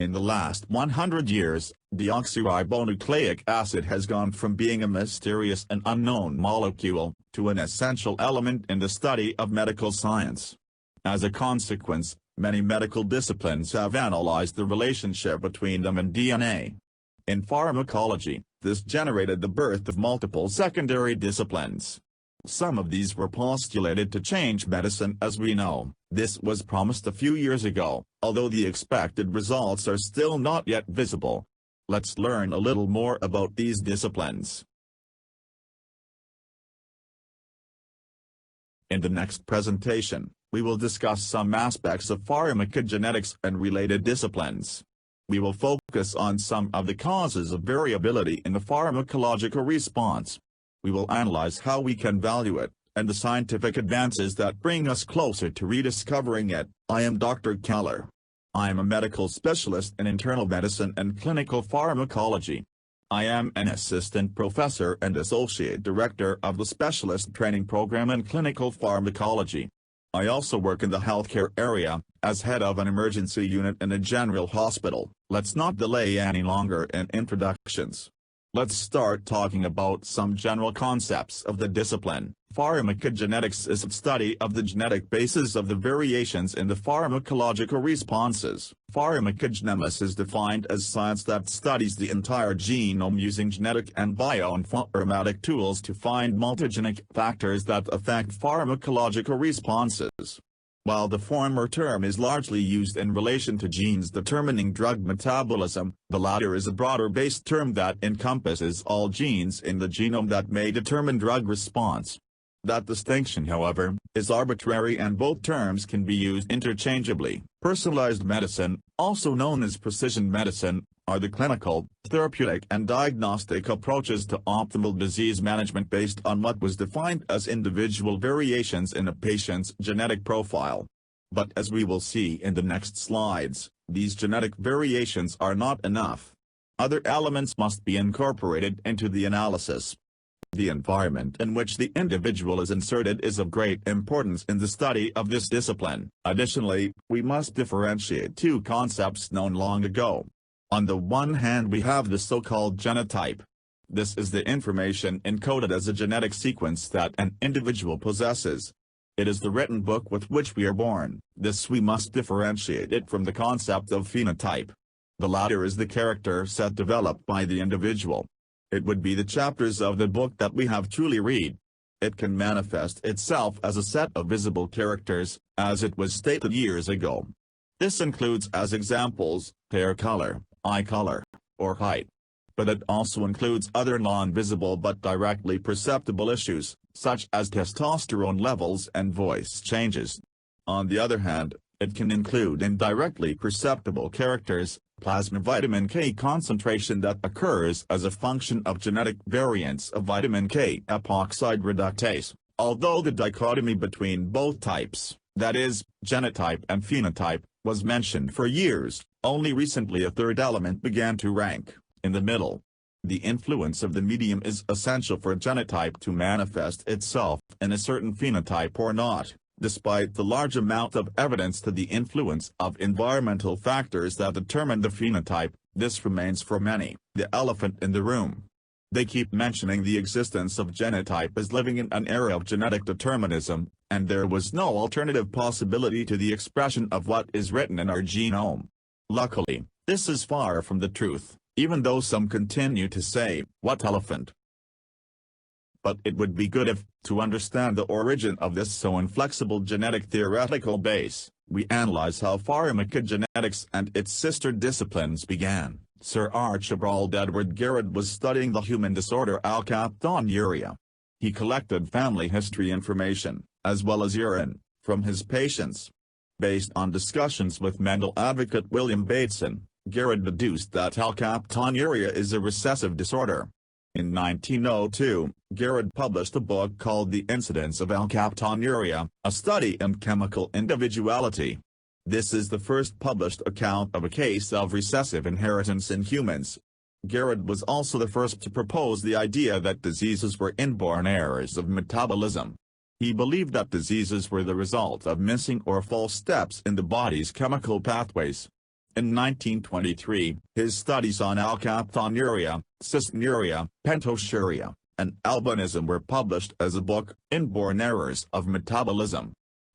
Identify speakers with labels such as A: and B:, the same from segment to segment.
A: In the last 100 years, deoxyribonucleic acid has gone from being a mysterious and unknown molecule, to an essential element in the study of medical science. As a consequence, many medical disciplines have analyzed the relationship between them and DNA. In pharmacology, this generated the birth of multiple secondary disciplines. Some of these were postulated to change medicine as we know. This was promised a few years ago, although the expected results are still not yet visible. Let's learn a little more about these disciplines. In the next presentation, we will discuss some aspects of pharmacogenetics and related disciplines. We will focus on some of the causes of variability in the pharmacological response. We will analyze how we can value it, and the scientific advances that bring us closer to rediscovering it. I am Dr. Keller. I am a medical specialist in internal medicine and clinical pharmacology. I am an assistant professor and associate director of the specialist training program in clinical pharmacology. I also work in the healthcare area, as head of an emergency unit in a general hospital. Let's not delay any longer in introductions. Let's start talking about some general concepts of the discipline. Pharmacogenetics is the study of the genetic basis of the variations in the pharmacological responses. Pharmacogenomics is defined as science that studies the entire genome using genetic and bioinformatic tools to find multigenic factors that affect pharmacological responses. While the former term is largely used in relation to genes determining drug metabolism, the latter is a broader-based term that encompasses all genes in the genome that may determine drug response. That distinction, however, is arbitrary and both terms can be used interchangeably. Personalized medicine, also known as precision medicine, are the clinical, therapeutic and diagnostic approaches to optimal disease management based on what was defined as individual variations in a patient's genetic profile. But as we will see in the next slides, these genetic variations are not enough. Other elements must be incorporated into the analysis. The environment in which the individual is inserted is of great importance in the study of this discipline. Additionally, we must differentiate two concepts known long ago. On the one hand we have the so-called genotype. This is the information encoded as a genetic sequence that an individual possesses. It is the written book with which we are born. This we must differentiate it from the concept of phenotype. The latter is the character set developed by the individual. It would be the chapters of the book that we have truly read. It can manifest itself as a set of visible characters, as it was stated years ago. This includes as examples, hair color, eye color, or height. But it also includes other non-visible but directly perceptible issues, such as testosterone levels and voice changes. On the other hand, it can include indirectly perceptible characters, plasma vitamin K concentration that occurs as a function of genetic variants of vitamin K epoxide reductase. Although the dichotomy between both types, that is, genotype and phenotype, was mentioned for years, only recently a third element began to rank in the middle. The influence of the medium is essential for genotype to manifest itself in a certain phenotype or not. Despite the large amount of evidence to the influence of environmental factors that determine the phenotype, this remains for many the elephant in the room. They keep mentioning the existence of genotype as living in an era of genetic determinism, and there was no alternative possibility to the expression of what is written in our genome. Luckily, this is far from the truth, even though some continue to say, "What elephant?" But it would be good if, to understand the origin of this so inflexible genetic theoretical base, we analyze how pharmacogenetics and its sister disciplines began. Sir Archibald Edward Garrett was studying the human disorder alkaptonuria. He collected family history information, as well as urine, from his patients. Based on discussions with mental advocate William Bateson, Garrett deduced that alkaptonuria is a recessive disorder. In 1902, Garrett published a book called The Incidence of Alkaptonuria, a study in chemical individuality. This is the first published account of a case of recessive inheritance in humans. Garrett was also the first to propose the idea that diseases were inborn errors of metabolism. He believed that diseases were the result of missing or false steps in the body's chemical pathways. In 1923, his studies on alkaptonuria, cystinuria, pentosuria, and albinism were published as a book, Inborn Errors of Metabolism.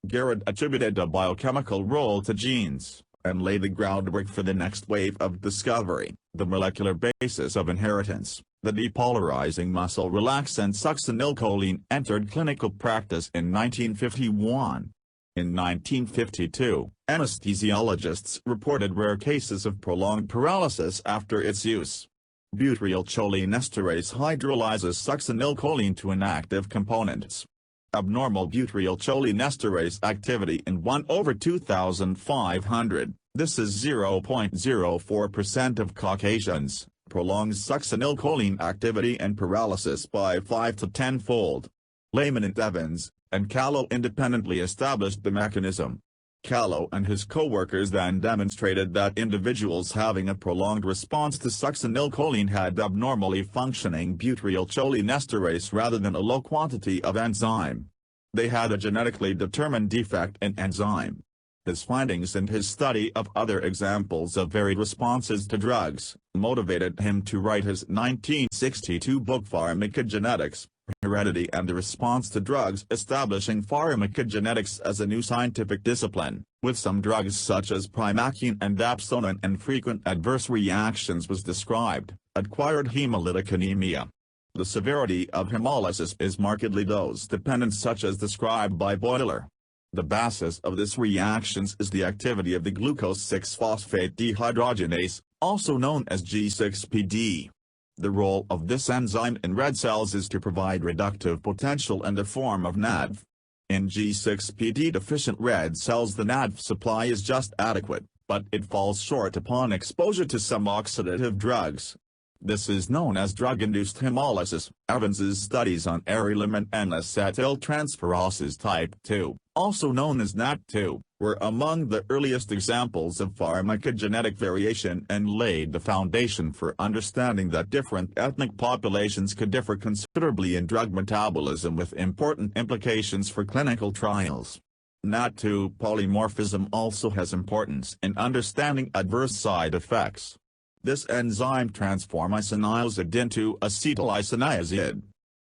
A: Garrett attributed a biochemical role to genes, and laid the groundwork for the next wave of discovery, the molecular basis of inheritance. The depolarizing muscle relaxant succinylcholine entered clinical practice in 1951. In 1952, anesthesiologists reported rare cases of prolonged paralysis after its use. Butyrylcholinesterase hydrolyzes succinylcholine to inactive components. Abnormal butyrylcholinesterase activity in 1/2500, this is 0.04% of Caucasians, prolongs succinylcholine activity and paralysis by 5 to 10-fold. Lehman and Evans and Callow independently established the mechanism. Callow and his co-workers then demonstrated that individuals having a prolonged response to succinylcholine had abnormally functioning butyrylcholinesterase rather than a low quantity of enzyme. They had a genetically determined defect in enzyme. His findings and his study of other examples of varied responses to drugs motivated him to write his 1962 book Pharmacogenetics, Heredity and the Response to Drugs, establishing pharmacogenetics as a new scientific discipline. With some drugs such as primaquine and dapsone and frequent adverse reactions was described, acquired hemolytic anemia. The severity of hemolysis is markedly dose-dependent, such as described by Boiler. The basis of this reactions is the activity of the glucose 6-phosphate dehydrogenase, also known as G6PD. The role of this enzyme in red cells is to provide reductive potential and a form of NADV. In G6PD deficient red cells the NADV supply is just adequate, but it falls short upon exposure to some oxidative drugs. This is known as drug-induced hemolysis. Evans's studies on erilym and N-acetyltransferases type 2, also known as NAT2, were among the earliest examples of pharmacogenetic variation and laid the foundation for understanding that different ethnic populations could differ considerably in drug metabolism, with important implications for clinical trials. NAT2 polymorphism also has importance in understanding adverse side effects. This enzyme transforms isoniazid into acetylisoniazid.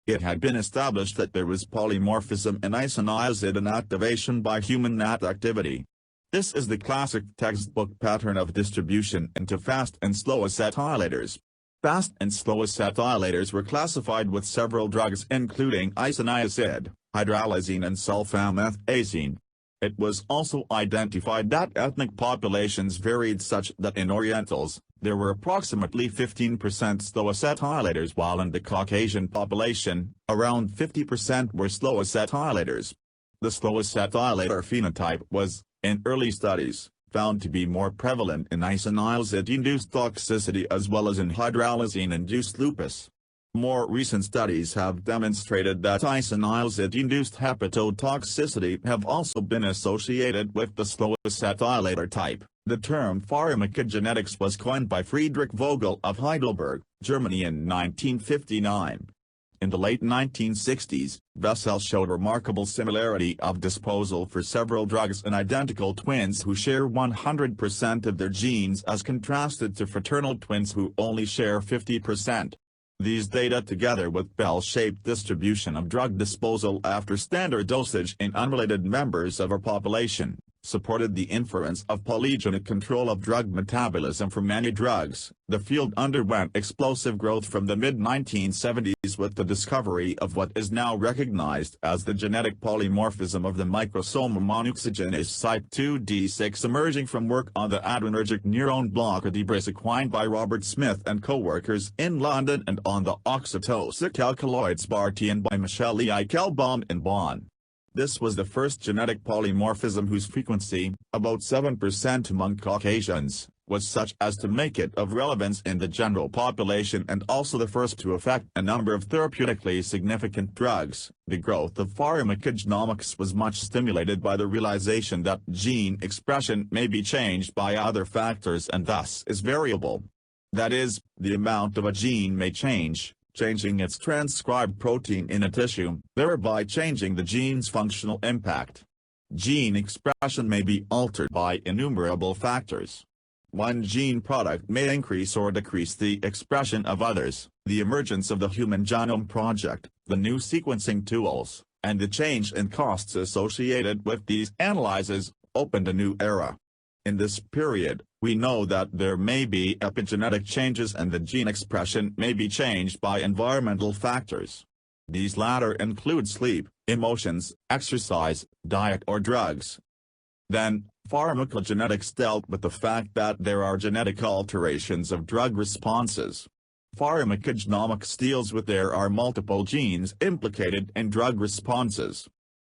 A: It had been established that there was polymorphism in isoniazid inactivation by human NAT activity. This is the classic textbook pattern of distribution into fast and slow acetylators. Fast and slow acetylators were classified with several drugs including isoniazid, hydralazine and sulfamethoxazine. It was also identified that ethnic populations varied such that in Orientals, there were approximately 15% slow acetylators, while in the Caucasian population, around 50% were slow acetylators. The slow acetylator phenotype was, in early studies, found to be more prevalent in isoniazid-induced toxicity as well as in hydralazine-induced lupus. More recent studies have demonstrated that isoniazid-induced hepatotoxicity have also been associated with the slow acetylator type. The term pharmacogenetics was coined by Friedrich Vogel of Heidelberg, Germany in 1959. In the late 1960s, Bessel showed remarkable similarity of disposal for several drugs in identical twins who share 100% of their genes as contrasted to fraternal twins who only share 50%. These data, together with bell-shaped distribution of drug disposal after standard dosage in unrelated members of our population, supported the inference of polygenic control of drug metabolism for many drugs. The field underwent explosive growth from the mid-1970s with the discovery of what is now recognized as the genetic polymorphism of the microsomal monoxygenase type 2D6, emerging from work on the adrenergic neuron blocker debrisequine by Robert Smith and co-workers in London and on the oxytocic alkaloid spartian by Michel Eichelbaum in Bonn. This was the first genetic polymorphism whose frequency, about 7% among Caucasians, was such as to make it of relevance in the general population and also the first to affect a number of therapeutically significant drugs. The growth of pharmacogenomics was much stimulated by the realization that gene expression may be changed by other factors and thus is variable. That is, the amount of a gene may change, changing its transcribed protein in a tissue, thereby changing the gene's functional impact. Gene expression may be altered by innumerable factors. One gene product may increase or decrease the expression of others. The emergence of the Human Genome Project, the new sequencing tools, and the change in costs associated with these analyses, opened a new era. In this period, we know that there may be epigenetic changes and the gene expression may be changed by environmental factors. These latter include sleep, emotions, exercise, diet or drugs. Then, pharmacogenetics dealt with the fact that there are genetic alterations of drug responses. Pharmacogenomics deals with there are multiple genes implicated in drug responses.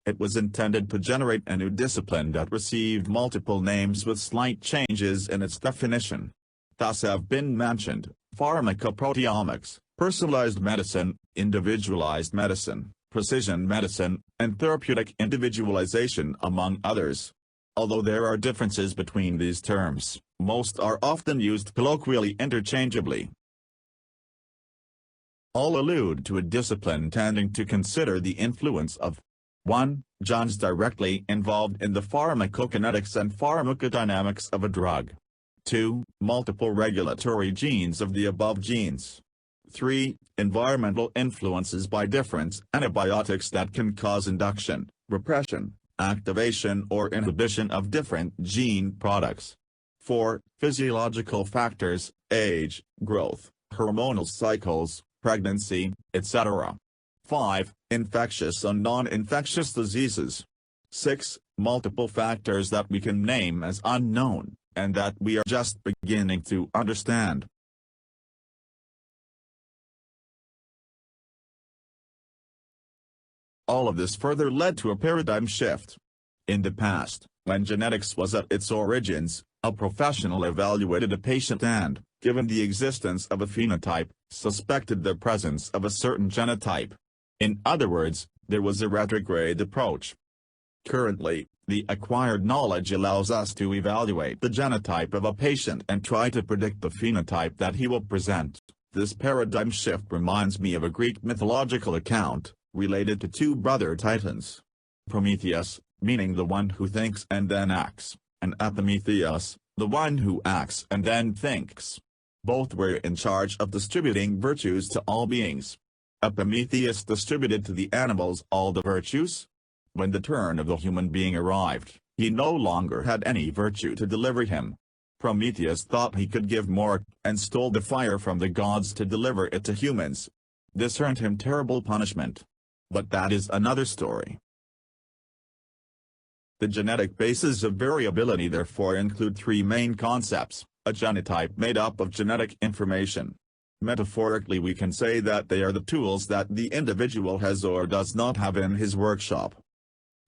A: It was intended to generate a new discipline that received multiple names with slight changes in its definition. Thus have been mentioned, pharmacoproteomics, personalized medicine, individualized medicine, precision medicine, and therapeutic individualization among others. Although there are differences between these terms, most are often used colloquially interchangeably. All allude to a discipline tending to consider the influence of 1. Genes directly involved in the pharmacokinetics and pharmacodynamics of a drug. 2. Multiple regulatory genes of the above genes. 3. Environmental influences by different antibiotics that can cause induction, repression, activation or inhibition of different gene products. 4. Physiological factors, age, growth, hormonal cycles, pregnancy, etc. 5. Infectious and non-infectious diseases. 6. Multiple factors that we can name as unknown, and that we are just beginning to understand. All of this further led to a paradigm shift. In the past, when genetics was at its origins, a professional evaluated a patient and, given the existence of a phenotype, suspected the presence of a certain genotype. In other words, there was a retrograde approach. Currently, the acquired knowledge allows us to evaluate the genotype of a patient and try to predict the phenotype that he will present. This paradigm shift reminds me of a Greek mythological account, related to two brother titans. Prometheus, meaning the one who thinks and then acts, and Epimetheus, the one who acts and then thinks. Both were in charge of distributing virtues to all beings. Epimetheus distributed to the animals all the virtues. When the turn of the human being arrived, he no longer had any virtue to deliver him. Prometheus thought he could give more, and stole the fire from the gods to deliver it to humans. This earned him terrible punishment. But that is another story. The genetic bases of variability therefore include three main concepts: a genotype made up of genetic information. Metaphorically, we can say that they are the tools that the individual has or does not have in his workshop.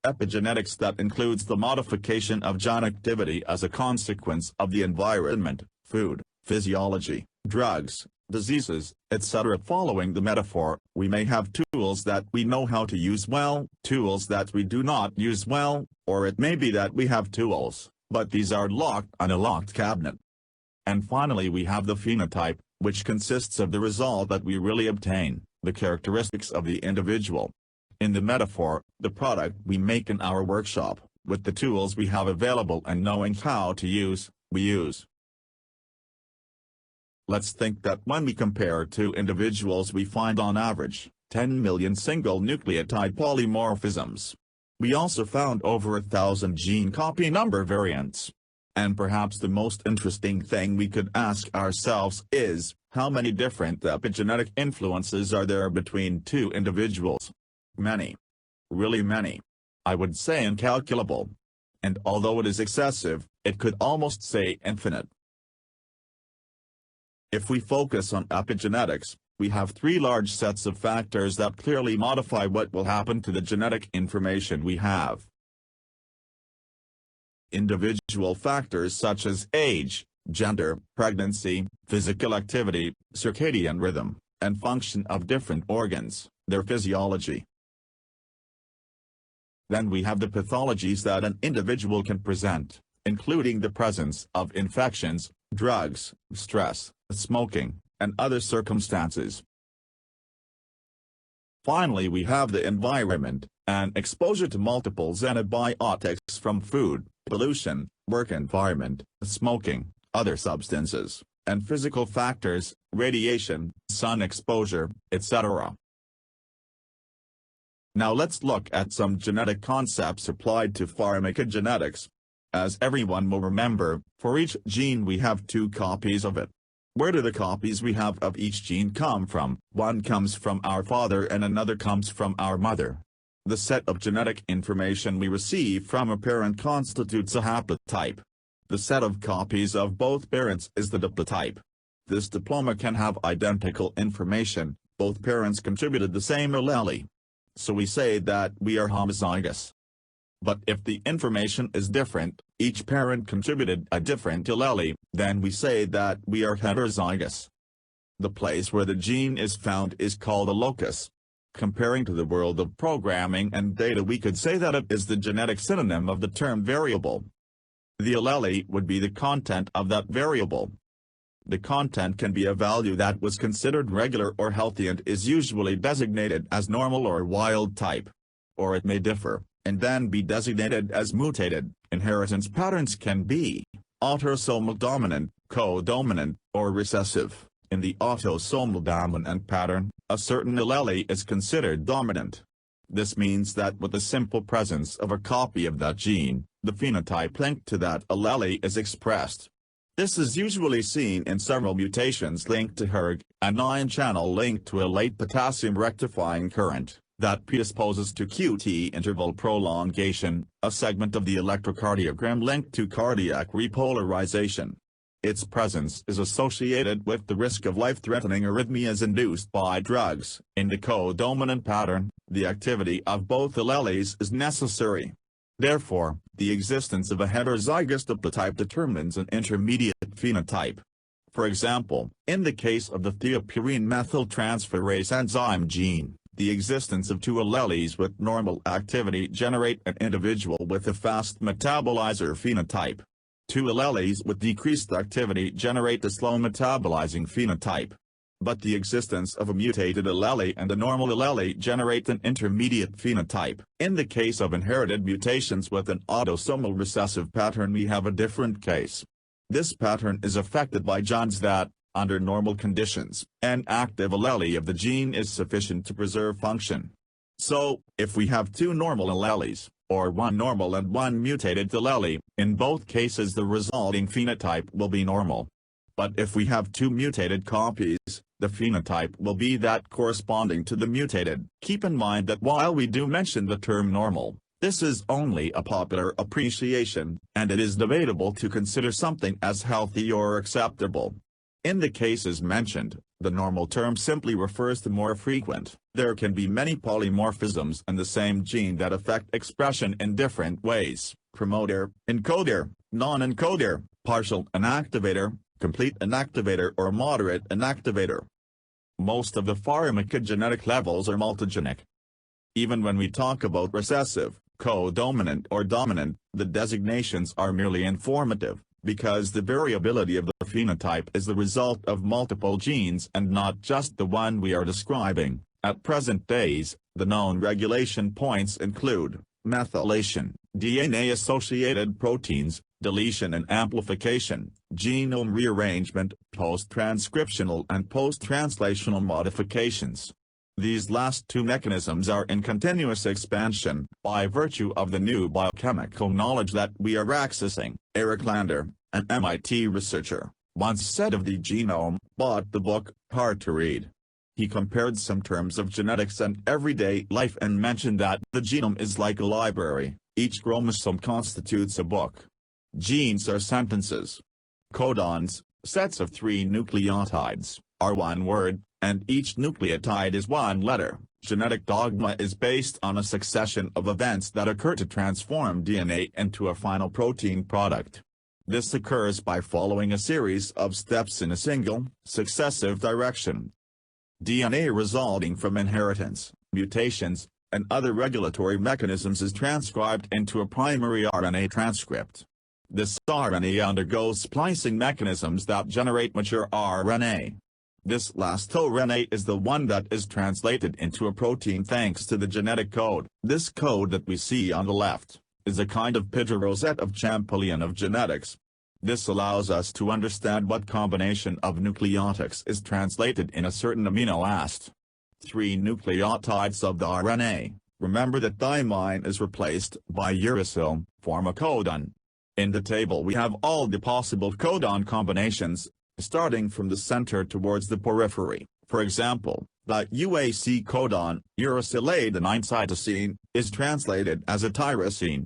A: Epigenetics, that includes the modification of gene activity as a consequence of the environment, food, physiology, drugs, diseases, etc. Following the metaphor, we may have tools that we know how to use well, tools that we do not use well, or it may be that we have tools, but these are locked on a locked cabinet. And finally we have the phenotype, which consists of the result that we really obtain, the characteristics of the individual. In the metaphor, the product we make in our workshop, with the tools we have available and knowing how to use, we use. Let's think that when we compare two individuals we find on average 10 million single nucleotide polymorphisms. We also found over 1,000 gene copy number variants. And perhaps the most interesting thing we could ask ourselves is, how many different epigenetic influences are there between two individuals? Many. Really many. I would say incalculable. And although it is excessive, it could almost say infinite. If we focus on epigenetics, we have three large sets of factors that clearly modify what will happen to the genetic information we have. Individual factors such as age, gender, pregnancy, physical activity, circadian rhythm, and function of different organs, their physiology. Then we have the pathologies that an individual can present, including the presence of infections, drugs, stress, smoking, and other circumstances. Finally, we have the environment, and exposure to multiple antibiotics from food, pollution, work environment, smoking, other substances, and physical factors, radiation, sun exposure, etc. Now let's look at some genetic concepts applied to pharmacogenetics. As everyone will remember, for each gene we have two copies of it. Where do the copies we have of each gene come from? One comes from our father and another comes from our mother. The set of genetic information we receive from a parent constitutes a haplotype. The set of copies of both parents is the diplotype. This diploma can have identical information, both parents contributed the same allele. So we say that we are homozygous. But if the information is different, each parent contributed a different allele, then we say that we are heterozygous. The place where the gene is found is called a locus. Comparing to the world of programming and data, we could say that it is the genetic synonym of the term variable. The allele would be the content of that variable. The content can be a value that was considered regular or healthy and is usually designated as normal or wild type. Or it may differ, and then be designated as mutated. Inheritance patterns can be autosomal dominant, codominant, or recessive. In the autosomal dominant pattern, a certain allele is considered dominant. This means that with the simple presence of a copy of that gene, the phenotype linked to that allele is expressed. This is usually seen in several mutations linked to hERG, an ion channel linked to a late potassium rectifying current, that predisposes to QT interval prolongation, a segment of the electrocardiogram linked to cardiac repolarization. Its presence is associated with the risk of life-threatening arrhythmias induced by drugs. In the codominant pattern, the activity of both alleles is necessary. Therefore, the existence of a heterozygous diplotype determines an intermediate phenotype. For example, in the case of the thiopurine methyltransferase enzyme gene, the existence of two alleles with normal activity generate an individual with a fast metabolizer phenotype. Two alleles with decreased activity generate a slow metabolizing phenotype. But the existence of a mutated allele and a normal allele generate an intermediate phenotype. In the case of inherited mutations with an autosomal recessive pattern, we have a different case. This pattern is affected by genes that, under normal conditions, an active allele of the gene is sufficient to preserve function. So, if we have two normal alleles, or one normal and one mutated allele, in both cases the resulting phenotype will be normal. But if we have two mutated copies, the phenotype will be that corresponding to the mutated. Keep in mind that while we do mention the term normal, this is only a popular appreciation, and it is debatable to consider something as healthy or acceptable. In the cases mentioned, the normal term simply refers to more frequent. There can be many polymorphisms in the same gene that affect expression in different ways: promoter, encoder, non-encoder, partial inactivator, complete inactivator, or moderate inactivator. Most of the pharmacogenetic levels are multigenic. Even when we talk about recessive, codominant, or dominant, the designations are merely informative, because the variability of the phenotype is the result of multiple genes and not just the one we are describing. At present days, the known regulation points include methylation, DNA-associated proteins, deletion and amplification, genome rearrangement, post-transcriptional and post-translational modifications. These last two mechanisms are in continuous expansion by virtue of the new biochemical knowledge that we are accessing. Eric Lander, an MIT researcher, once said of the genome, bought the book, hard to read. He compared some terms of genetics and everyday life and mentioned that the genome is like a library, each chromosome constitutes a book. Genes are sentences. Codons, sets of 3 nucleotides, are one word, and each nucleotide is one letter. Genetic dogma is based on a succession of events that occur to transform DNA into a final protein product. This occurs by following a series of steps in a single, successive direction. DNA resulting from inheritance, mutations, and other regulatory mechanisms is transcribed into a primary RNA transcript. This RNA undergoes splicing mechanisms that generate mature RNA. This last RNA is the one that is translated into a protein thanks to the genetic code. This code that we see on the left is a kind of Pidgeot rosette of Champollion of genetics. This allows us to understand what combination of nucleotides is translated in a certain amino acid. 3 nucleotides of the RNA. Remember that thymine is replaced by uracil, pharmacodon. In the table we have all the possible codon combinations, starting from the center towards the periphery. For example, the UAC codon, uracyladenine cytosine, is translated as a tyrosine.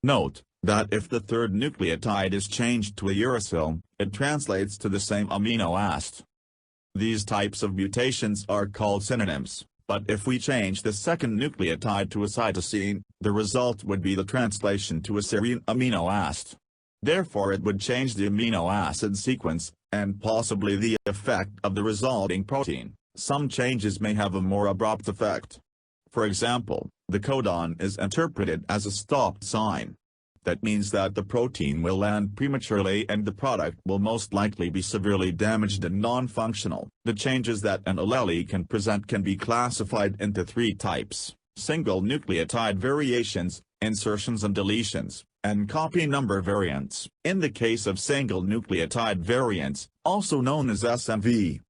A: Note that if the third nucleotide is changed to a uracil, it translates to the same amino acid. These types of mutations are called synonyms, but if we change the second nucleotide to a cytosine, the result would be the translation to a serine amino acid. Therefore it would change the amino acid sequence, and possibly the effect of the resulting protein. Some changes may have a more abrupt effect. For example, the codon is interpreted as a stop sign. That means that the protein will land prematurely and the product will most likely be severely damaged and non-functional. The changes that an allele can present can be classified into 3 types: single nucleotide variations, insertions and deletions, and copy number variants. In the case of single nucleotide variants, also known as SNV,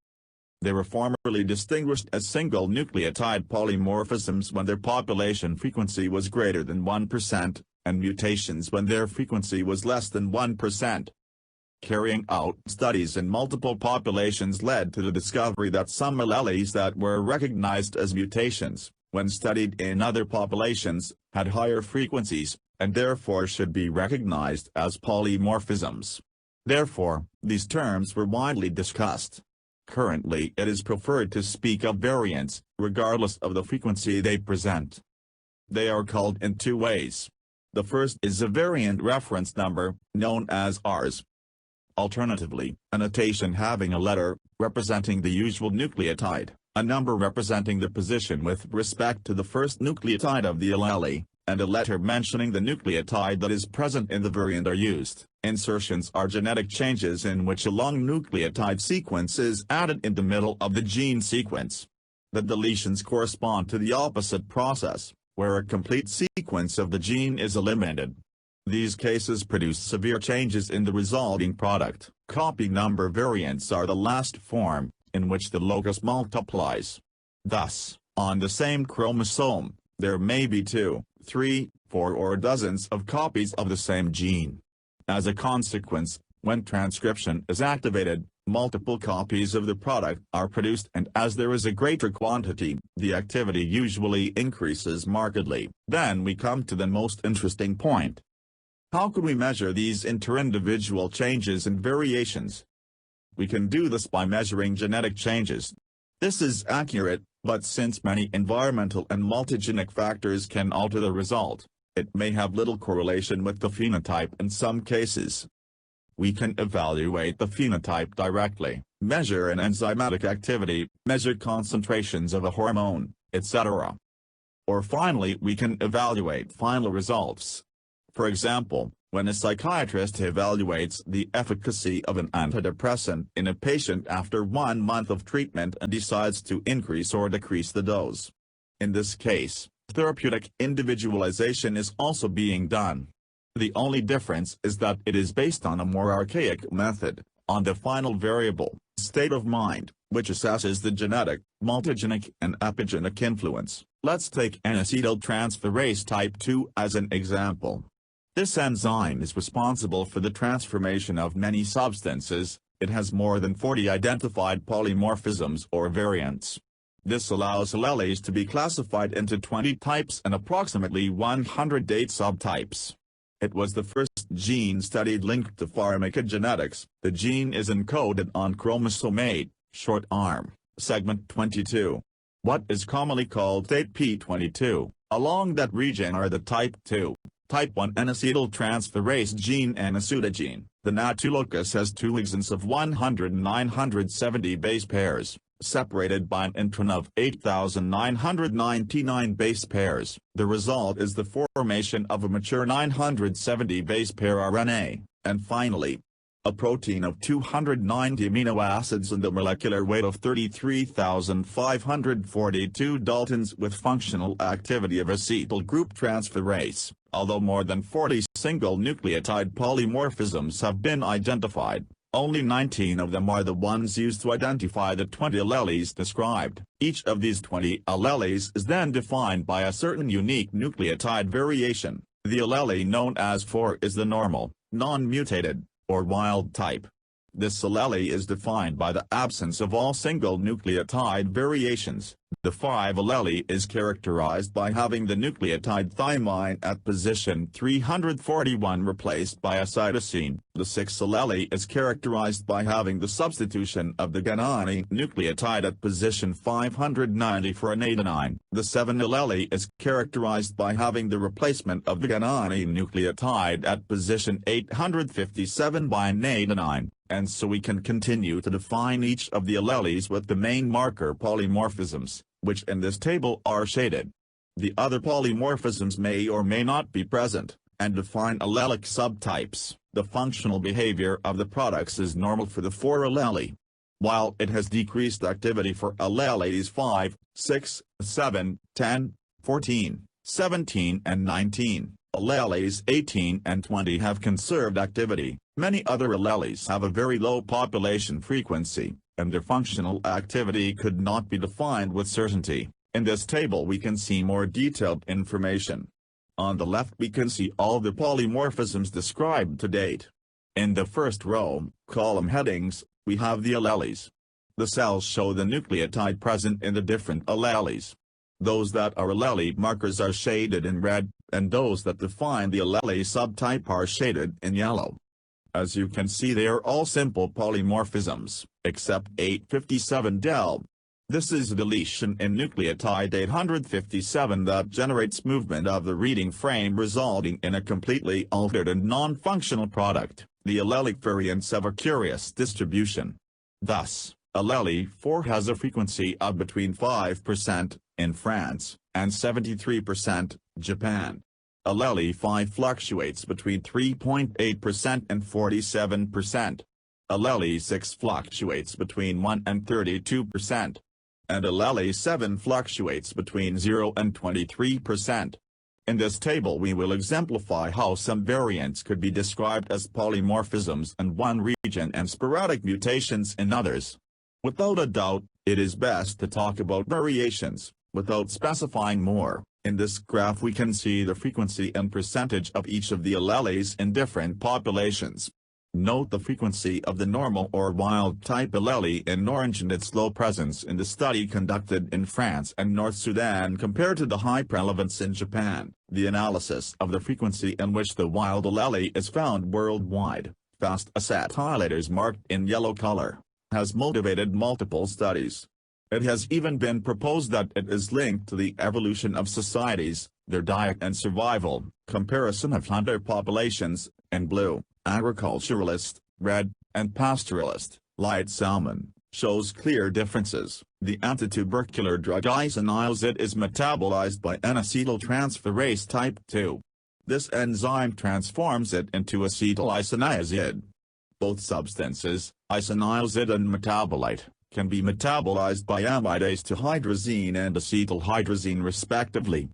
A: they were formerly distinguished as single nucleotide polymorphisms when their population frequency was greater than 1%, and mutations when their frequency was less than 1%. Carrying out studies in multiple populations led to the discovery that some alleles that were recognized as mutations, when studied in other populations, had higher frequencies, and therefore should be recognized as polymorphisms. Therefore, these terms were widely discussed. Currently it is preferred to speak of variants, regardless of the frequency they present. They are called in 2 ways. The first is a variant reference number, known as Rs. Alternatively, a notation having a letter, representing the usual nucleotide, a number representing the position with respect to the first nucleotide of the allele, and a letter mentioning the nucleotide that is present in the variant are used. Insertions are genetic changes in which a long nucleotide sequence is added in the middle of the gene sequence. The deletions correspond to the opposite process, where a complete sequence of the gene is eliminated. These cases produce severe changes in the resulting product. Copy number variants are the last form, in which the locus multiplies. Thus, on the same chromosome, there may be 2, 3, 4 or dozens of copies of the same gene. As a consequence, when transcription is activated, multiple copies of the product are produced, and as there is a greater quantity, the activity usually increases markedly. Then we come to the most interesting point. How can we measure these interindividual changes and variations? We can do this by measuring genetic changes. This is accurate, but since many environmental and multigenic factors can alter the result, it may have little correlation with the phenotype in some cases. We can evaluate the phenotype directly, measure an enzymatic activity, measure concentrations of a hormone, etc. Or finally we can evaluate final results. For example, when a psychiatrist evaluates the efficacy of an antidepressant in a patient after 1 month of treatment and decides to increase or decrease the dose. In this case, therapeutic individualization is also being done. The only difference is that it is based on a more archaic method, on the final variable, state of mind, which assesses the genetic, multigenic and epigenetic influence. Let's take N-acetyltransferase type 2 as an example. This enzyme is responsible for the transformation of many substances. It has more than 40 identified polymorphisms or variants. This allows alleles to be classified into 20 types and approximately 108 subtypes. It was the first gene studied linked to pharmacogenetics. The gene is encoded on chromosome 8, short arm, segment 22. What is commonly called state P22. Along that region are the type 2, type 1 N-acetyltransferase gene and a pseudogene. The NAT2 locus has 2 exons of 100 and 970 base pairs, separated by an intron of 8,999 base pairs. The result is the formation of a mature 970 base pair RNA, and finally, A protein of 290 amino acids and a molecular weight of 33,542 daltons with functional activity of acetyl group transferase, although more than 40 single nucleotide polymorphisms have been identified. Only 19 of them are the ones used to identify the 20 alleles described. Each of these 20 alleles is then defined by a certain unique nucleotide variation. The allele known as 4 is the normal, non-mutated, or wild type. This allele is defined by the absence of all single nucleotide variations. The 5 allele is characterized by having the nucleotide thymine at position 341 replaced by a cytosine. The 6 allele is characterized by having the substitution of the guanine nucleotide at position 590 for an adenine. The 7 allele is characterized by having the replacement of the guanine nucleotide at position 857 by an adenine. And so we can continue to define each of the alleles with the main marker polymorphisms, which in this table are shaded. The other polymorphisms may or may not be present, and define allelic subtypes. The functional behavior of the products is normal for the 4 allele, while it has decreased activity for alleles 5, 6, 7, 10, 14, 17 and 19. Alleles 18 and 20 have conserved activity. Many other alleles have a very low population frequency, and their functional activity could not be defined with certainty. In this table we can see more detailed information. On the left we can see all the polymorphisms described to date. In the first row, column headings, we have the alleles. The cells show the nucleotide present in the different alleles. Those that are allele markers are shaded in red, and those that define the allele subtype are shaded in yellow. As you can see, they are all simple polymorphisms, except 857del. This is a deletion in nucleotide 857 that generates movement of the reading frame, resulting in a completely altered and non-functional product. The allelic variants have a curious distribution. Thus, allele 4 has a frequency of between 5% in France and 73% Japan. Allele 5 fluctuates between 3.8% and 47%. Allele 6 fluctuates between 1 and 32%. And allele 7 fluctuates between 0 and 23%. In this table we will exemplify how some variants could be described as polymorphisms in one region and sporadic mutations in others. Without a doubt, it is best to talk about variations, without specifying more. In this graph we can see the frequency and percentage of each of the alleles in different populations. Note the frequency of the normal or wild-type allele in orange and its low presence in the study conducted in France and North Sudan compared to the high prevalence in Japan. The analysis of the frequency in which the wild allele is found worldwide, fast acetylators marked in yellow color, has motivated multiple studies. It has even been proposed that it is linked to the evolution of societies, their diet and survival. Comparison of hunter populations, in blue, agriculturalist, red, and pastoralist, light salmon, shows clear differences. The antitubercular drug isoniazid is metabolized by N-acetyltransferase type 2. This enzyme transforms it into acetylisoniazid. Both substances, isoniazid and metabolite, can be metabolized by amidase to hydrazine and acetylhydrazine respectively.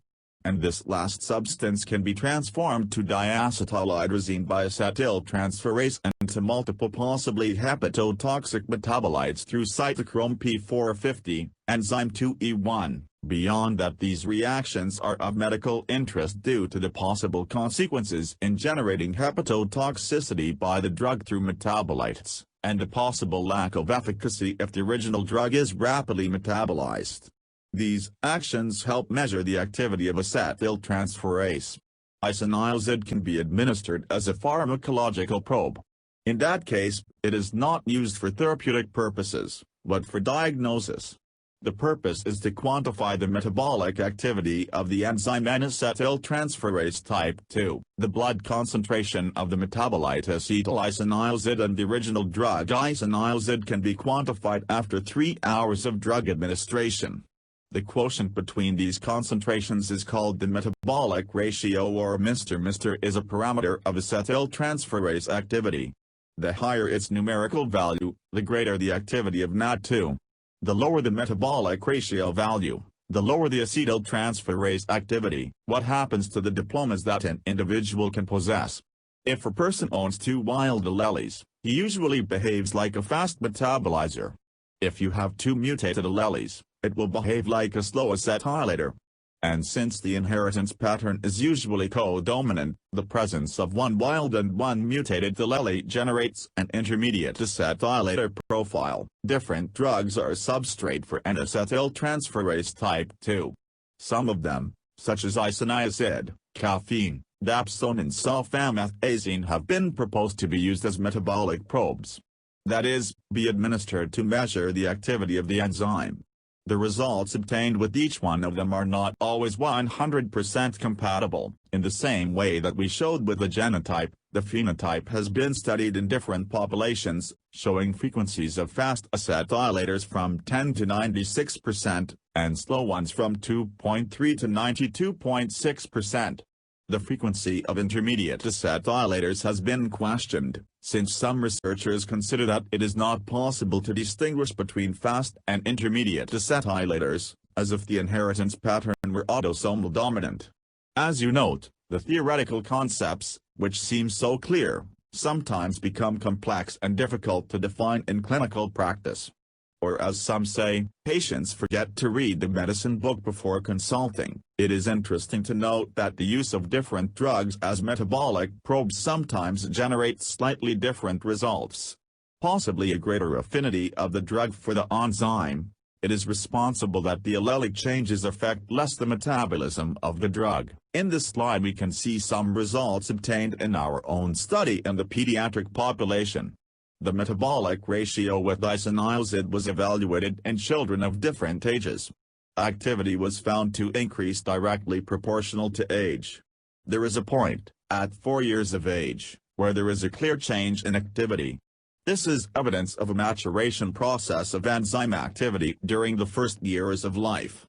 A: And this last substance can be transformed to diacetylhydrazine by acetyltransferase and to multiple possibly hepatotoxic metabolites through cytochrome P450, enzyme 2E1. Beyond that, these reactions are of medical interest due to the possible consequences in generating hepatotoxicity by the drug through metabolites, and the possible lack of efficacy if the original drug is rapidly metabolized. These actions help measure the activity of acetyltransferase. Isoniazid can be administered as a pharmacological probe. In that case, it is not used for therapeutic purposes, but for diagnosis. The purpose is to quantify the metabolic activity of the enzyme N-acetyltransferase type 2. The blood concentration of the metabolite acetylisoniazid and the original drug isoniazid can be quantified after 3 hours of drug administration. The quotient between these concentrations is called the metabolic ratio, or Mr. is a parameter of acetyltransferase activity. The higher its numerical value, the greater the activity of NAT2. The lower the metabolic ratio value, the lower the acetyltransferase activity. What happens to the diplomas that an individual can possess? If a person owns two wild alleles, he usually behaves like a fast metabolizer. If you have two mutated alleles, it will behave like a slow acetylator. And since the inheritance pattern is usually codominant, the presence of one wild and one mutated allele generates an intermediate acetylator profile. Different drugs are a substrate for an acetyltransferase type 2. Some of them, such as isoniazid, caffeine, dapsone and sulfamethoxazine, have been proposed to be used as metabolic probes. That is, be administered to measure the activity of the enzyme. The results obtained with each one of them are not always 100% compatible. In the same way that we showed with the genotype, the phenotype has been studied in different populations, showing frequencies of fast acetylators from 10 to 96%, and slow ones from 2.3 to 92.6%. The frequency of intermediate acetylators has been questioned, since some researchers consider that it is not possible to distinguish between fast and intermediate acetylators, as if the inheritance pattern were autosomal dominant. As you note, the theoretical concepts, which seem so clear, sometimes become complex and difficult to define in clinical practice. Or as some say, patients forget to read the medicine book before consulting. It is interesting to note that the use of different drugs as metabolic probes sometimes generates slightly different results. Possibly a greater affinity of the drug for the enzyme. It is responsible that the allelic changes affect less the metabolism of the drug. In this slide we can see some results obtained in our own study in the pediatric population. The metabolic ratio with isoniazid was evaluated in children of different ages. Activity was found to increase directly proportional to age. There is a point, at 4 years of age, where there is a clear change in activity. This is evidence of a maturation process of enzyme activity during the first years of life.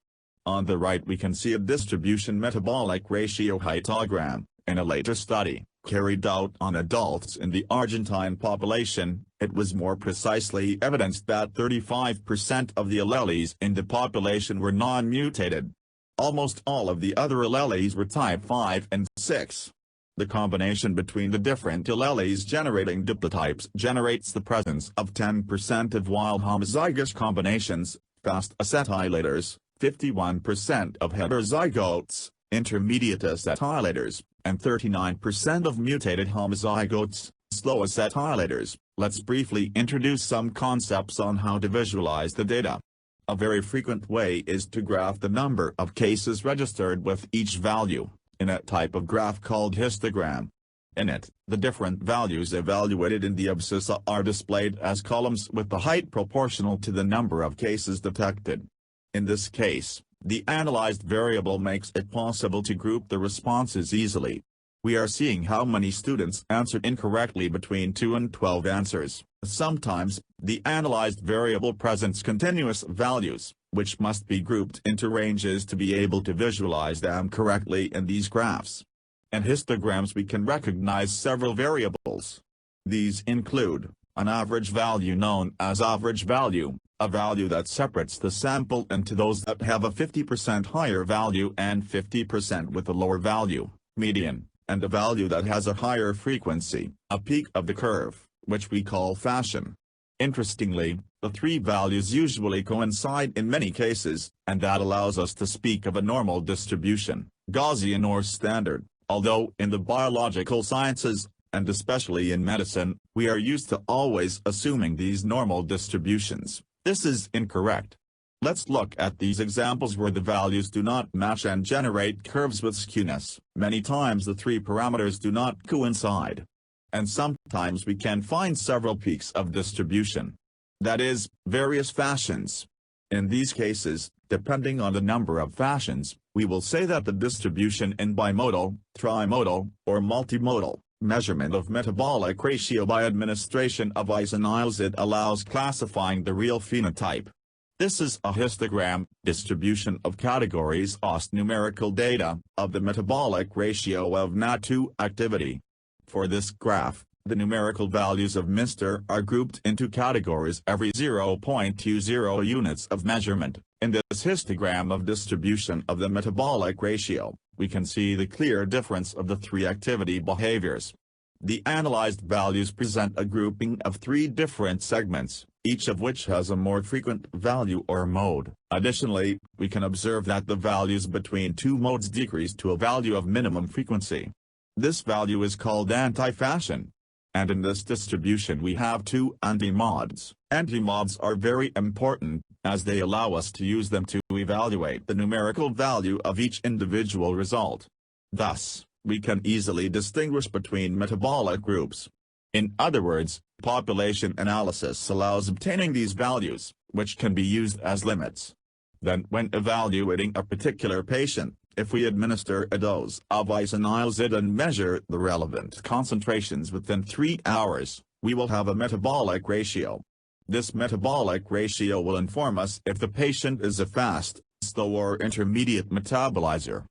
A: On the right we can see a distribution metabolic ratio histogram. In a later study, carried out on adults in the Argentine population, it was more precisely evidenced that 35% of the alleles in the population were non-mutated. Almost all of the other alleles were type 5 and 6. The combination between the different alleles generating diplotypes generates the presence of 10% of wild homozygous combinations, fast acetylators, 51% of heterozygotes, intermediate acetylators, and 39% of mutated homozygotes, slow acetylators. Let's briefly introduce some concepts on how to visualize the data. A very frequent way is to graph the number of cases registered with each value, in a type of graph called histogram. In it, the different values evaluated in the abscissa are displayed as columns with the height proportional to the number of cases detected. In this case, the analyzed variable makes it possible to group the responses easily. We are seeing how many students answered incorrectly between 2 and 12 answers. Sometimes, the analyzed variable presents continuous values, which must be grouped into ranges to be able to visualize them correctly in these graphs. In histograms we can recognize several variables. These include an average value known as average value, a value that separates the sample into those that have a 50% higher value and 50% with a lower value, median, and a value that has a higher frequency, a peak of the curve, which we call fashion. Interestingly, the three values usually coincide in many cases, and that allows us to speak of a normal distribution, Gaussian or standard, although in the biological sciences, and especially in medicine, we are used to always assuming these normal distributions. This is incorrect. Let's look at these examples where the values do not match and generate curves with skewness. Many times the three parameters do not coincide. And sometimes we can find several peaks of distribution. That is, various fashions. In these cases, depending on the number of fashions, we will say that the distribution in bimodal, trimodal, or multimodal measurement of metabolic ratio by administration of isoniazid allows classifying the real phenotype. This is a histogram, distribution of categories OST numerical data, of the metabolic ratio of NAT2 activity. For this graph, The numerical values of Mr. are grouped into categories every 0.20 units of measurement. In this histogram of distribution of the metabolic ratio, we can see the clear difference of the three activity behaviors. The analyzed values present a grouping of three different segments, each of which has a more frequent value or mode. Additionally, we can observe that the values between two modes decrease to a value of minimum frequency. This value is called anti-fashion. And in this distribution we have two anti-modes. Anti-modes are very important, as they allow us to use them to evaluate the numerical value of each individual result. Thus, we can easily distinguish between metabolic groups. In other words, population analysis allows obtaining these values, which can be used as limits. Then when evaluating a particular patient, if we administer a dose of isoniazid and measure the relevant concentrations within 3 hours, we will have a metabolic ratio. This metabolic ratio will inform us if the patient is a fast, slow or intermediate metabolizer.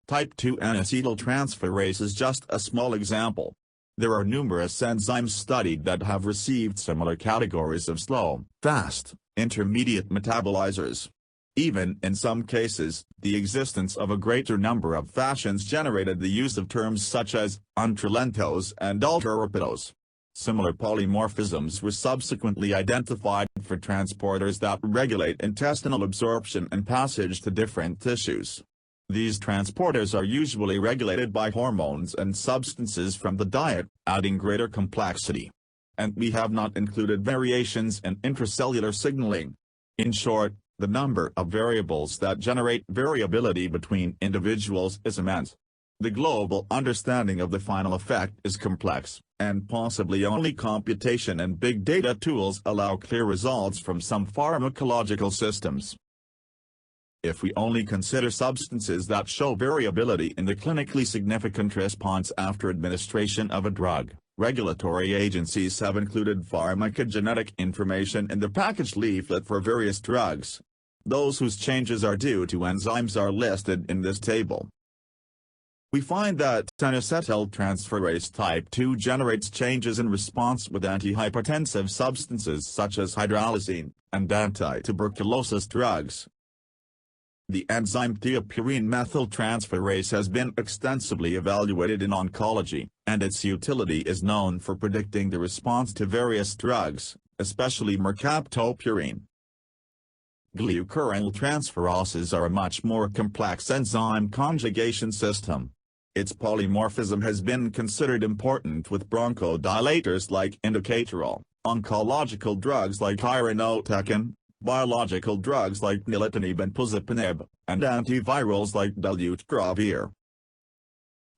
A: Type 2 N-acetyltransferase is just a small example. There are numerous enzymes studied that have received similar categories of slow, fast, intermediate metabolizers. Even in some cases, the existence of a greater number of fashions generated the use of terms such as ultralentos and ultrarapidos. Similar polymorphisms were subsequently identified for transporters that regulate intestinal absorption and passage to different tissues. These transporters are usually regulated by hormones and substances from the diet, adding greater complexity. And we have not included variations in intracellular signaling. In short, the number of variables that generate variability between individuals is immense. The global understanding of the final effect is complex, and possibly only computation and big data tools allow clear results from some pharmacological systems. If we only consider substances that show variability in the clinically significant response after administration of a drug, regulatory agencies have included pharmacogenetic information in the package leaflet for various drugs. Those whose changes are due to enzymes are listed in this table. We find that N-acetyltransferase type 2 generates changes in response with antihypertensive substances such as hydralazine, and anti-tuberculosis drugs. The enzyme thiopurine methyltransferase has been extensively evaluated in oncology, and its utility is known for predicting the response to various drugs, especially mercaptopurine. Glucuryltransferases are a much more complex enzyme conjugation system. Its polymorphism has been considered important with bronchodilators like indacaterol, oncological drugs like irinotecan, biological drugs like nilotinib and posapunib, and antivirals like dolutegravir.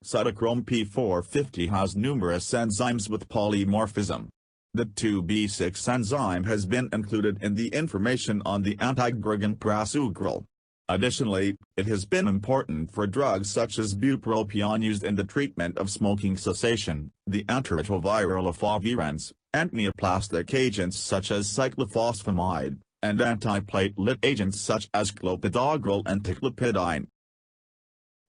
A: Cytochrome P450 has numerous enzymes with polymorphism. The 2B6 enzyme has been included in the information on the antigrigin prasugrel. Additionally, it has been important for drugs such as bupropion used in the treatment of smoking cessation, the antiretroviral efavirenz, and neoplastic agents such as cyclophosphamide, and antiplatelet agents such as clopidogrel and ticlopidine.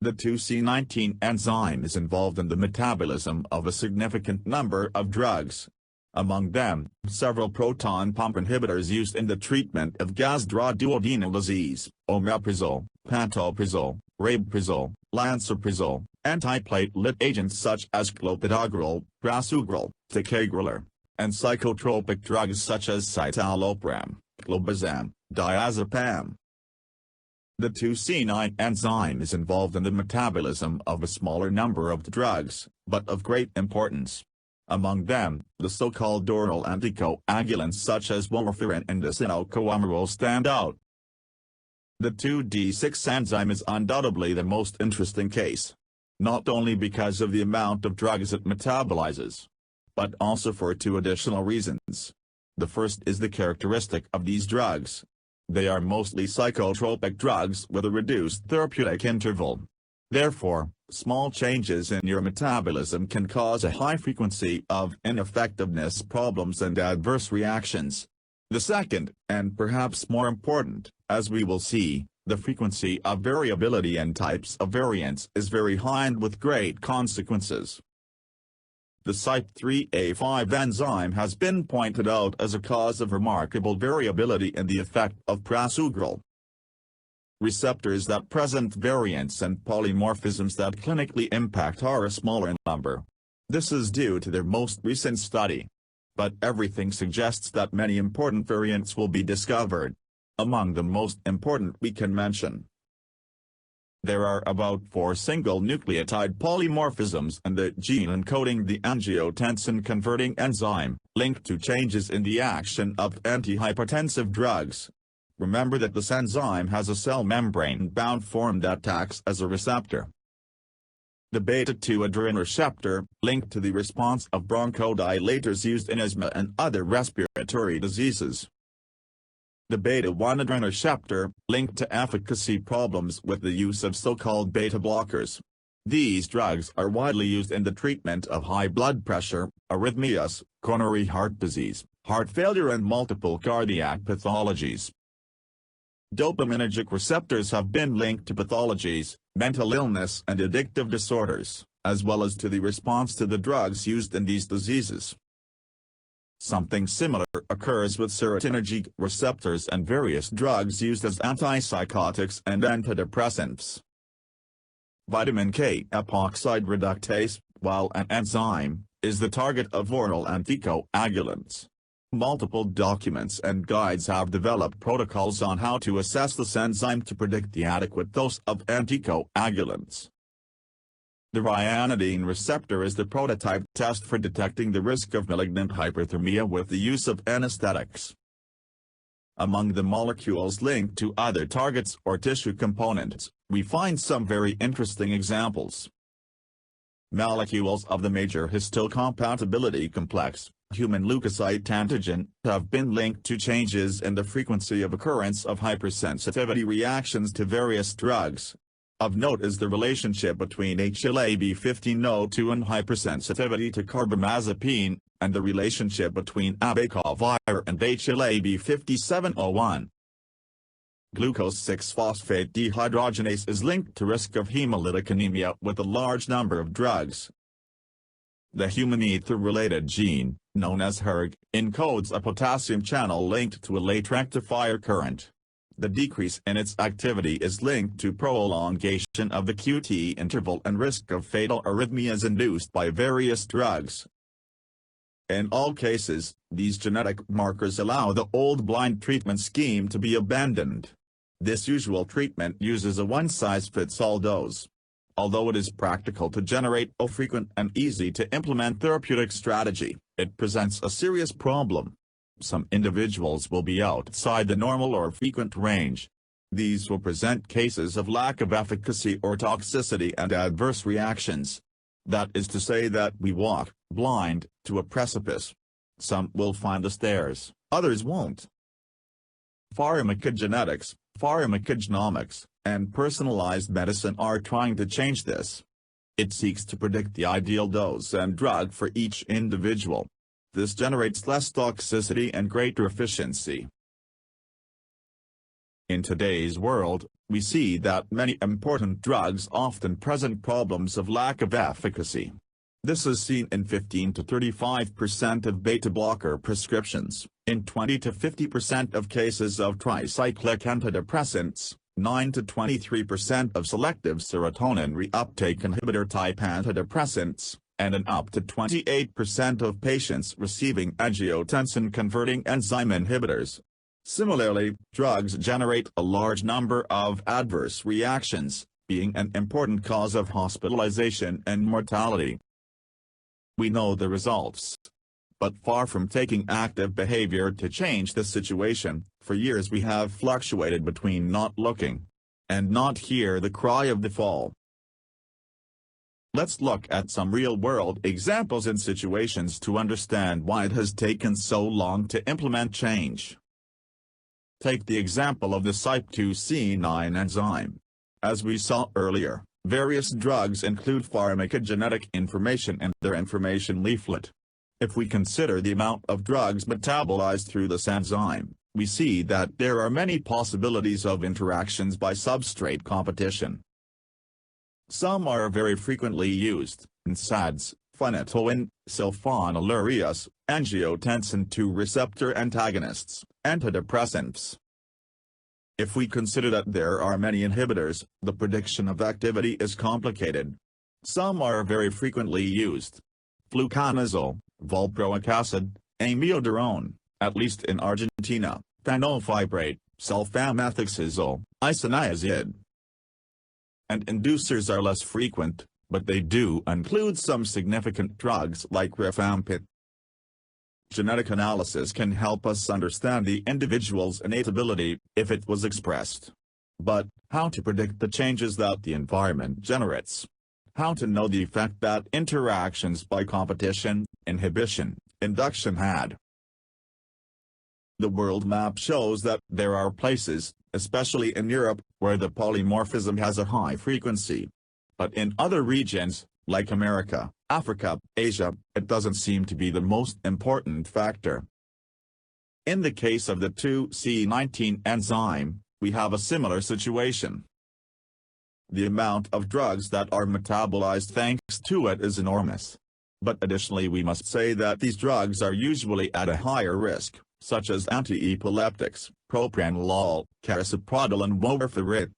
A: The 2C19 enzyme is involved in the metabolism of a significant number of drugs. Among them, several proton pump inhibitors used in the treatment of gastroduodenal disease, omeprazole, pantoprazole, rabeprazole, lansoprazole, antiplatelet agents such as clopidogrel, prasugrel, ticagrelor, and psychotropic drugs such as citalopram, clobazam, diazepam. The 2C9 enzyme is involved in the metabolism of a smaller number of drugs, but of great importance. Among them, the so-called oral anticoagulants such as warfarin and isinocoamaril stand out. The 2D6 enzyme is undoubtedly the most interesting case. Not only because of the amount of drugs it metabolizes, but also for two additional reasons. The first is the characteristic of these drugs. They are mostly psychotropic drugs with a reduced therapeutic interval. Therefore, small changes in your metabolism can cause a high frequency of ineffectiveness problems and adverse reactions. The second, and perhaps more important, as we will see, the frequency of variability and types of variants is very high and with great consequences. The CYP3A5 enzyme has been pointed out as a cause of remarkable variability in the effect of prasugrel receptors that present variants and polymorphisms that clinically impact are a smaller in number. This is due to their most recent study. But everything suggests that many important variants will be discovered. Among the most important we can mention: there are about 4 single nucleotide polymorphisms in the gene encoding the angiotensin-converting enzyme, linked to changes in the action of antihypertensive drugs. Remember that this enzyme has a cell membrane-bound form that acts as a receptor. The beta-2 adrenergic receptor, linked to the response of bronchodilators used in asthma and other respiratory diseases. The beta-1 adrenergic receptor, linked to efficacy problems with the use of so-called beta blockers. These drugs are widely used in the treatment of high blood pressure, arrhythmias, coronary heart disease, heart failure and multiple cardiac pathologies. Dopaminergic receptors have been linked to pathologies, mental illness and addictive disorders, as well as to the response to the drugs used in these diseases. Something similar occurs with serotonergic receptors and various drugs used as antipsychotics and antidepressants. Vitamin K epoxide reductase, while an enzyme, is the target of oral anticoagulants. Multiple documents and guides have developed protocols on how to assess this enzyme to predict the adequate dose of anticoagulants. The ryanodine receptor is the prototype test for detecting the risk of malignant hyperthermia with the use of anesthetics. Among the molecules linked to other targets or tissue components, we find some very interesting examples. Molecules of the major histocompatibility complex, human leukocyte antigen, have been linked to changes in the frequency of occurrence of hypersensitivity reactions to various drugs. Of note is the relationship between HLA-B1502 and hypersensitivity to carbamazepine, and the relationship between abacavir and HLA-B5701. Glucose 6-phosphate dehydrogenase is linked to risk of hemolytic anemia with a large number of drugs. The human ether-related gene, known as hERG, encodes a potassium channel linked to a late rectifier current. The decrease in its activity is linked to prolongation of the QT interval and risk of fatal arrhythmias induced by various drugs. In all cases, these genetic markers allow the old blind treatment scheme to be abandoned. This usual treatment uses a one-size-fits-all dose. Although it is practical to generate a frequent and easy-to-implement therapeutic strategy, it presents a serious problem. Some individuals will be outside the normal or frequent range. These will present cases of lack of efficacy or toxicity and adverse reactions. That is to say that we walk, blind, to a precipice. Some will find the stairs, others won't. Pharmacogenetics, pharmacogenomics, and personalized medicine are trying to change this. It seeks to predict the ideal dose and drug for each individual. This generates less toxicity and greater efficiency. In today's world, we see that many important drugs often present problems of lack of efficacy. This is seen in 15 to 35% of beta-blocker prescriptions, in 20 to 50% of cases of tricyclic antidepressants, 9 to 23% of selective serotonin reuptake inhibitor type antidepressants, and in up to 28% of patients receiving angiotensin-converting enzyme inhibitors. Similarly, drugs generate a large number of adverse reactions, being an important cause of hospitalization and mortality. We know the results. But far from taking active behavior to change the situation, for years we have fluctuated between not looking and not hear the cry of the fall. Let's look at some real-world examples and situations to understand why it has taken so long to implement change. Take the example of the CYP2C9 enzyme. As we saw earlier, various drugs include pharmacogenetic information in their information leaflet. If we consider the amount of drugs metabolized through this enzyme, we see that there are many possibilities of interactions by substrate competition. Some are very frequently used, NSAIDs, phenytoin, sulfonylureas, angiotensin II receptor antagonists, antidepressants. If we consider that there are many inhibitors, the prediction of activity is complicated. Some are very frequently used. Fluconazole, valproic acid, amiodarone, at least in Argentina, fenofibrate, sulfamethoxazole, isoniazid. And inducers are less frequent, but they do include some significant drugs like rifampicin. Genetic analysis can help us understand the individual's innate ability, if it was expressed. But, how to predict the changes that the environment generates? How to know the effect that interactions by competition, inhibition, induction had? The world map shows that there are places, especially in Europe, where the polymorphism has a high frequency. But in other regions, like America, Africa, Asia, it doesn't seem to be the most important factor. In the case of the 2C19 enzyme, we have a similar situation. The amount of drugs that are metabolized thanks to it is enormous. But additionally we must say that these drugs are usually at a higher risk, such as anti-epileptics, propranolol, carisoprodol and warfarin.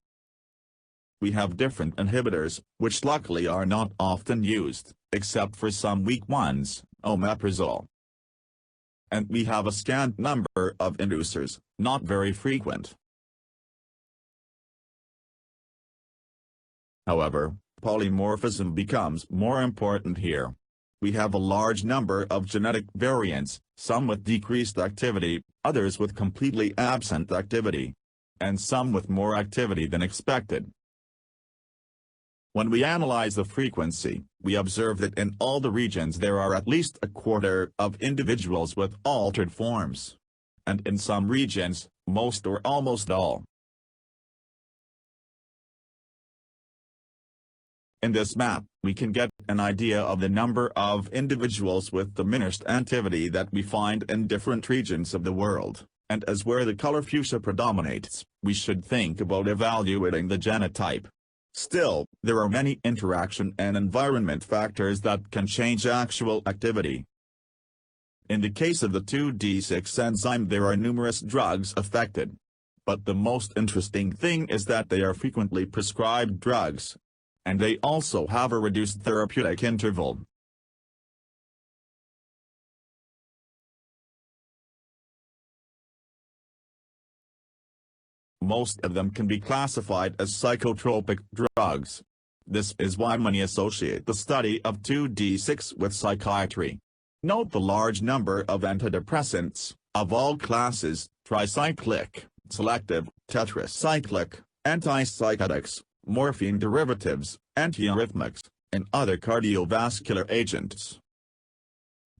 A: We have different inhibitors, which luckily are not often used, except for some weak ones, omeprazole. And we have a scant number of inducers, not very frequent. However, polymorphism becomes more important here. We have a large number of genetic variants, some with decreased activity, others with completely absent activity, and some with more activity than expected. When we analyze the frequency, we observe that in all the regions there are at least a quarter of individuals with altered forms. And in some regions, most or almost all. In this map, we can get an idea of the number of individuals with diminished activity that we find in different regions of the world, and as where the color fuchsia predominates, we should think about evaluating the genotype. Still, there are many interaction and environment factors that can change actual activity. In the case of the 2D6 enzyme there are numerous drugs affected. But the most interesting thing is that they are frequently prescribed drugs. And they also have a reduced therapeutic interval. Most of them can be classified as psychotropic drugs. This is why many associate the study of 2D6 with psychiatry. Note the large number of antidepressants, of all classes, tricyclic, selective, tetracyclic, antipsychotics, morphine derivatives, antiarrhythmics, and other cardiovascular agents.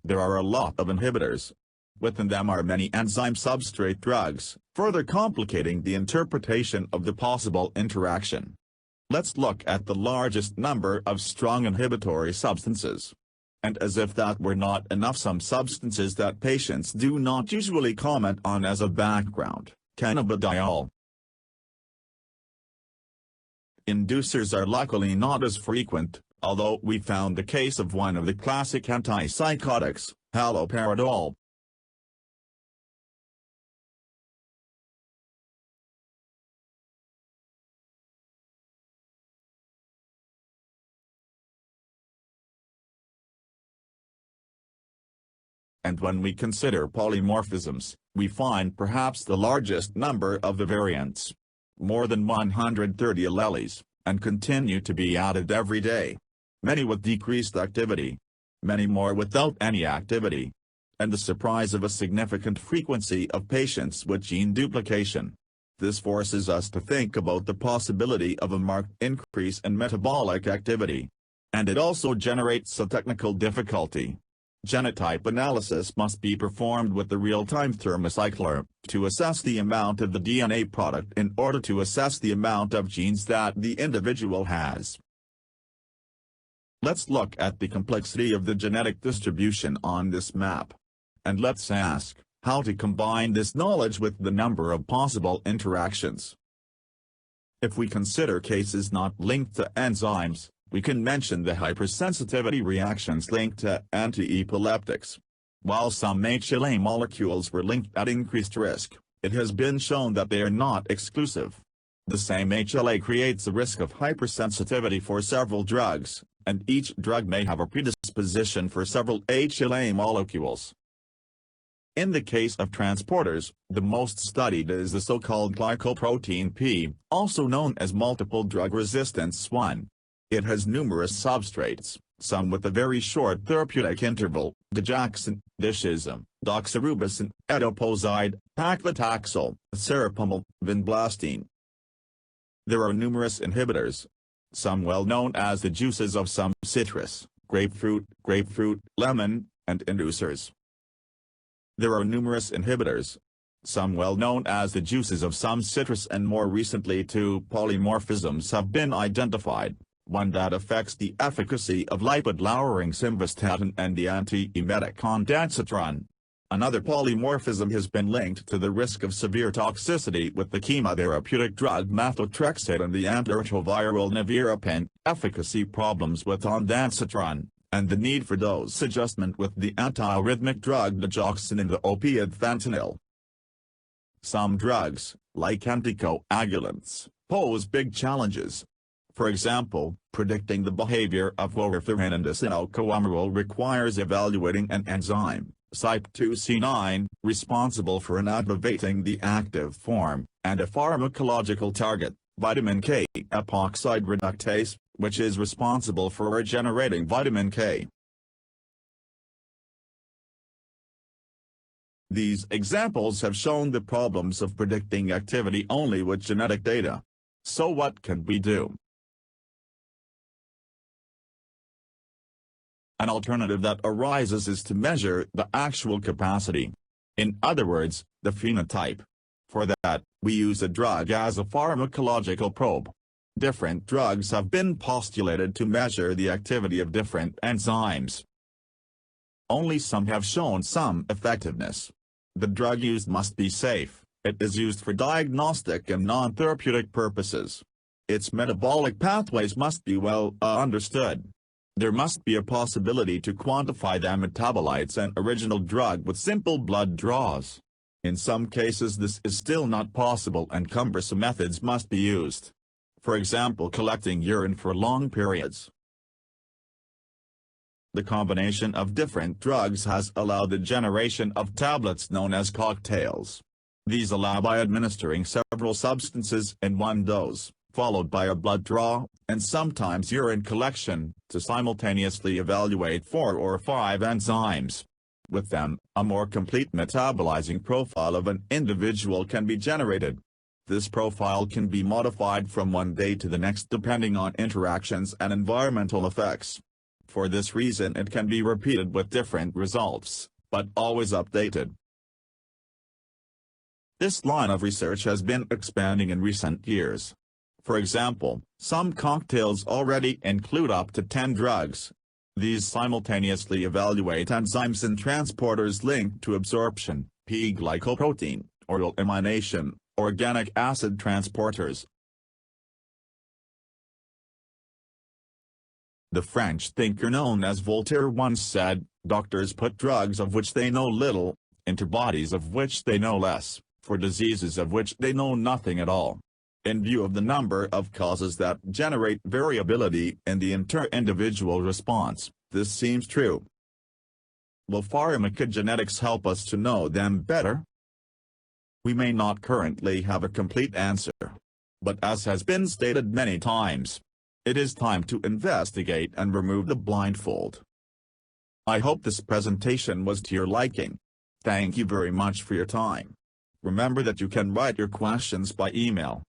A: There are a lot of inhibitors. Within them are many enzyme substrate drugs, further complicating the interpretation of the possible interaction. Let's look at the largest number of strong inhibitory substances. And as if that were not enough, some substances that patients do not usually comment on as a background, cannabidiol. Inducers are luckily not as frequent, although we found the case of one of the classic antipsychotics, haloperidol. And when we consider polymorphisms, we find perhaps the largest number of the variants. More than 130 alleles, and continue to be added every day. Many with decreased activity. Many more without any activity. And the surprise of a significant frequency of patients with gene duplication. This forces us to think about the possibility of a marked increase in metabolic activity. And it also generates a technical difficulty. Genotype analysis must be performed with the real-time thermocycler, to assess the amount of the DNA product in order to assess the amount of genes that the individual has. Let's look at the complexity of the genetic distribution on this map. And let's ask, how to combine this knowledge with the number of possible interactions. If we consider cases not linked to enzymes, We can mention the hypersensitivity reactions linked to anti-epileptics. While some HLA molecules were linked at increased risk, it has been shown that they are not exclusive. The same HLA creates a risk of hypersensitivity for several drugs, and each drug may have a predisposition for several HLA molecules. In the case of transporters, the most studied is the so-called glycoprotein P, also known as multiple drug resistance 1. It has numerous substrates, some with a very short therapeutic interval: digoxin, dishism, doxorubicin, etoposide, paclitaxel, serapamil, vinblastine. There are numerous inhibitors, some well known as the juices of some citrus, grapefruit, lemon, and inducers. There are numerous inhibitors, some well known as the juices of some citrus, and more recently two polymorphisms have been identified, one that affects the efficacy of lipid-lowering simvastatin and the anti-emetic ondansetron. Another polymorphism has been linked to the risk of severe toxicity with the chemotherapeutic drug methotrexate and the antiretroviral nevirapine, efficacy problems with ondansetron, and the need for dose adjustment with the antiarrhythmic drug digoxin and the opioid fentanyl. Some drugs, like anticoagulants, pose big challenges. For example, predicting the behavior of warfarin and acetylcoamaril requires evaluating an enzyme, CYP2C9, responsible for inactivating the active form, and a pharmacological target, vitamin K epoxide reductase, which is responsible for regenerating vitamin K. These examples have shown the problems of predicting activity only with genetic data. So what can we do? An alternative that arises is to measure the actual capacity. In other words, the phenotype. For that, we use a drug as a pharmacological probe. Different drugs have been postulated to measure the activity of different enzymes. Only some have shown some effectiveness. The drug used must be safe. It is used for diagnostic and non-therapeutic purposes. Its metabolic pathways must be well understood. There must be a possibility to quantify the metabolites and original drug with simple blood draws. In some cases this is still not possible and cumbersome methods must be used. For example, collecting urine for long periods. The combination of different drugs has allowed the generation of tablets known as cocktails. These allow by administering several substances in one dose, followed by a blood draw, and sometimes urine collection, to simultaneously evaluate 4 or 5 enzymes. With them, a more complete metabolizing profile of an individual can be generated. This profile can be modified from one day to the next depending on interactions and environmental effects. For this reason it can be repeated with different results, but always updated. This line of research has been expanding in recent years. For example, some cocktails already include up to 10 drugs. These simultaneously evaluate enzymes and transporters linked to absorption, P-glycoprotein, oral amination, organic acid transporters. The French thinker known as Voltaire once said, "Doctors put drugs of which they know little, into bodies of which they know less, for diseases of which they know nothing at all." In view of the number of causes that generate variability in the inter-individual response, this seems true. Will pharmacogenetics help us to know them better? We may not currently have a complete answer. But as has been stated many times, it is time to investigate and remove the blindfold. I hope this presentation was to your liking. Thank you very much for your time. Remember that you can write your questions by email.